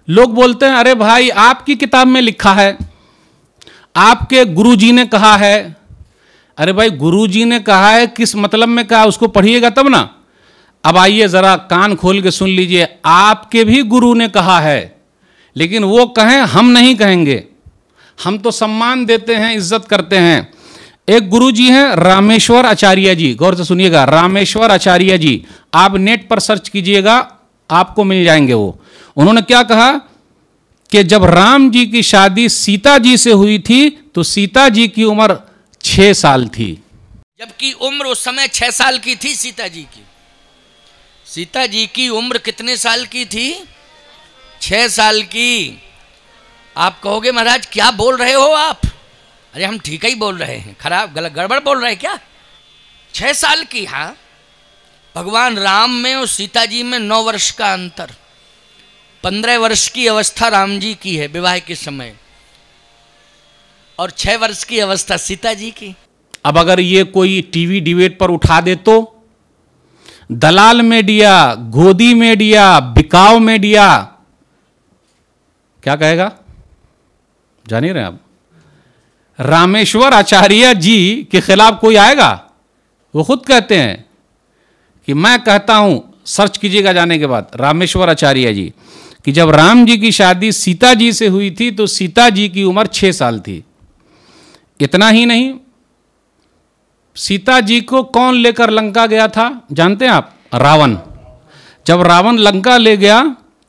लोग बोलते हैं अरे भाई आपकी किताब में लिखा है, आपके गुरुजी ने कहा है। अरे भाई गुरुजी ने कहा है किस मतलब में कहा, उसको पढ़िएगा तब ना। अब आइए ज़रा कान खोल के सुन लीजिए, आपके भी गुरु ने कहा है, लेकिन वो कहें हम नहीं कहेंगे, हम तो सम्मान देते हैं, इज्जत करते हैं। एक गुरुजी हैं रामेश्वर आचार्य जी, गौर से सुनिएगा, रामेश्वर आचार्य जी, आप नेट पर सर्च कीजिएगा आपको मिल जाएंगे वो। उन्होंने क्या कहा कि जब राम जी की शादी सीता जी से हुई थी तो सीता जी की उम्र 6 साल थी, जबकि उम्र उस समय 6 साल की थी सीता जी की। सीता जी की उम्र कितने साल की थी? 6 साल की। आप कहोगे महाराज क्या बोल रहे हो आप? अरे हम ठीक ही बोल रहे हैं, खराब गलत गड़बड़ बोल रहे हैं क्या? 6 साल की। हाँ, भगवान राम में और सीता जी में 9 वर्ष का अंतर। 15 वर्ष की अवस्था राम जी की है विवाह के समय, और 6 वर्ष की अवस्था सीता जी की। अब अगर ये कोई टीवी डिबेट पर उठा दे तो दलाल मीडिया, गोदी मीडिया, बिकाऊ मीडिया क्या कहेगा? जान ही रहे आप। रामेश्वर आचार्य जी के खिलाफ कोई आएगा? वो खुद कहते हैं कि मैं कहता हूं, सर्च कीजिएगा जाने के बाद, रामेश्वर आचार्य जी, कि जब राम जी की शादी सीता जी से हुई थी तो सीता जी की उम्र 6 साल थी। इतना ही नहीं, सीता जी को कौन लेकर लंका गया था जानते हैं आप? रावण। जब रावण लंका ले गया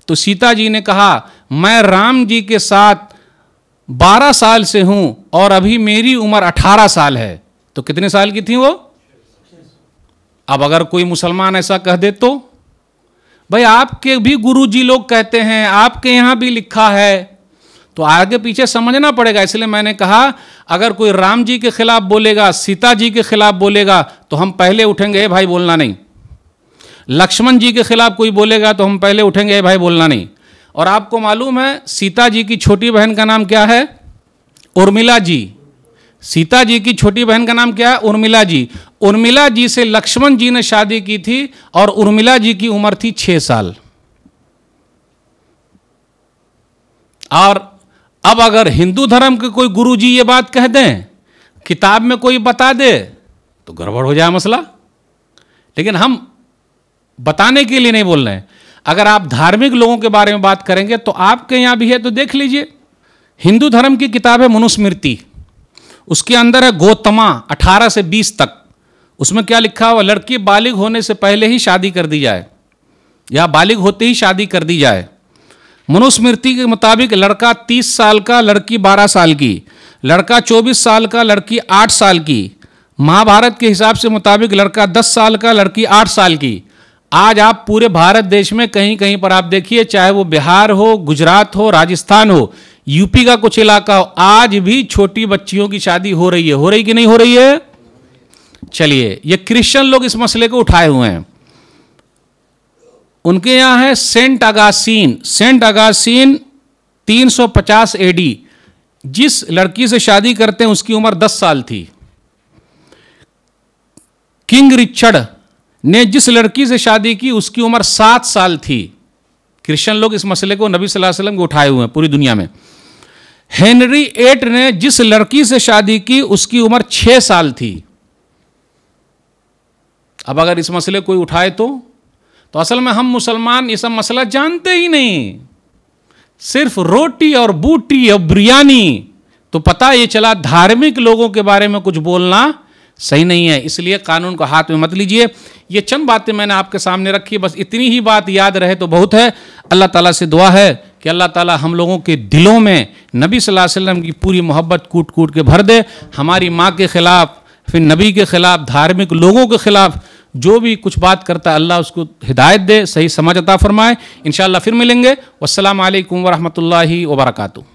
तो सीता जी ने कहा मैं राम जी के साथ 12 साल से हूं और अभी मेरी उम्र 18 साल है। तो कितने साल की थी वो? अब अगर कोई मुसलमान ऐसा कह दे तो भाई आपके भी गुरुजी लोग कहते हैं, आपके यहां भी लिखा है, तो आगे पीछे समझना पड़ेगा। इसलिए मैंने कहा अगर कोई राम जी के खिलाफ बोलेगा, सीता जी के खिलाफ बोलेगा तो हम पहले उठेंगे भाई बोलना नहीं। लक्ष्मण जी के खिलाफ कोई बोलेगा तो हम पहले उठेंगे भाई बोलना नहीं। और आपको मालूम है सीता जी की छोटी बहन का नाम क्या है? उर्मिला जी। सीता जी की छोटी बहन का नाम क्या है? उर्मिला जी। उर्मिला जी से लक्ष्मण जी ने शादी की थी और उर्मिला जी की उम्र थी 6 साल। और अब अगर हिंदू धर्म के कोई गुरुजी ये बात कह दें, किताब में कोई बता दे, तो गड़बड़ हो जाए मसला। लेकिन हम बताने के लिए नहीं बोल रहे हैं। अगर आप धार्मिक लोगों के बारे में बात करेंगे तो आपके यहां भी है, तो देख लीजिए। हिंदू धर्म की किताब है मनुस्मृति, उसके अंदर है गोतमा 18 से 20 तक। उसमें क्या लिखा हुआ? लड़की बालिग होने से पहले ही शादी कर दी जाए या बालिग होते ही शादी कर दी जाए। मनुस्मृति के मुताबिक लड़का 30 साल का, लड़की 12 साल की, लड़का 24 साल का, लड़की 8 साल की। महाभारत के हिसाब से मुताबिक लड़का 10 साल का, लड़की 8 साल की। आज आप पूरे भारत देश में कहीं कहीं पर आप देखिए, चाहे वो बिहार हो, गुजरात हो, राजस्थान हो, यूपी का कुछ इलाका हो, आज भी छोटी बच्चियों की शादी हो रही है। हो रही कि नहीं हो रही है? चलिए, ये क्रिश्चियन लोग इस मसले को उठाए हुए हैं। उनके यहां है सेंट अगासीन। सेंट अगासीन 350 एडी, जिस लड़की से शादी करते हैं उसकी उम्र 10 साल थी। किंग रिचर्ड ने जिस लड़की से शादी की उसकी उम्र 7 साल थी। क्रिश्चियन लोग इस मसले को नबी सल्लल्लाहु अलैहि वसल्लम को उठाए हुए हैं पूरी दुनिया में। हेनरी 8 ने जिस लड़की से शादी की उसकी उम्र 6 साल थी। अब अगर इस मसले कोई उठाए तो असल में हम मुसलमान ये सब मसला जानते ही नहीं। सिर्फ रोटी और बूटी और बिरयानी तो पता ये चला, धार्मिक लोगों के बारे में कुछ बोलना सही नहीं है। इसलिए कानून को हाथ में मत लीजिए। ये चंद बातें मैंने आपके सामने रखी, बस इतनी ही बात याद रहे तो बहुत है। अल्लाह ताला से दुआ है कि अल्लाह ताला हम लोगों के दिलों में नबी सल्लल्लाहु अलैहि वसल्लम की पूरी मोहब्बत कूट कूट के भर दे। हमारी माँ के खिलाफ, फिर नबी के खिलाफ, धार्मिक लोगों के खिलाफ जो भी कुछ बात करता है अल्लाह उसको हिदायत दे, सही समझ अता फरमाए। इंशाअल्लाह फिर मिलेंगे। वस्सलामु अलैकुम वरहमतुल्लाहि वबरकातुहू।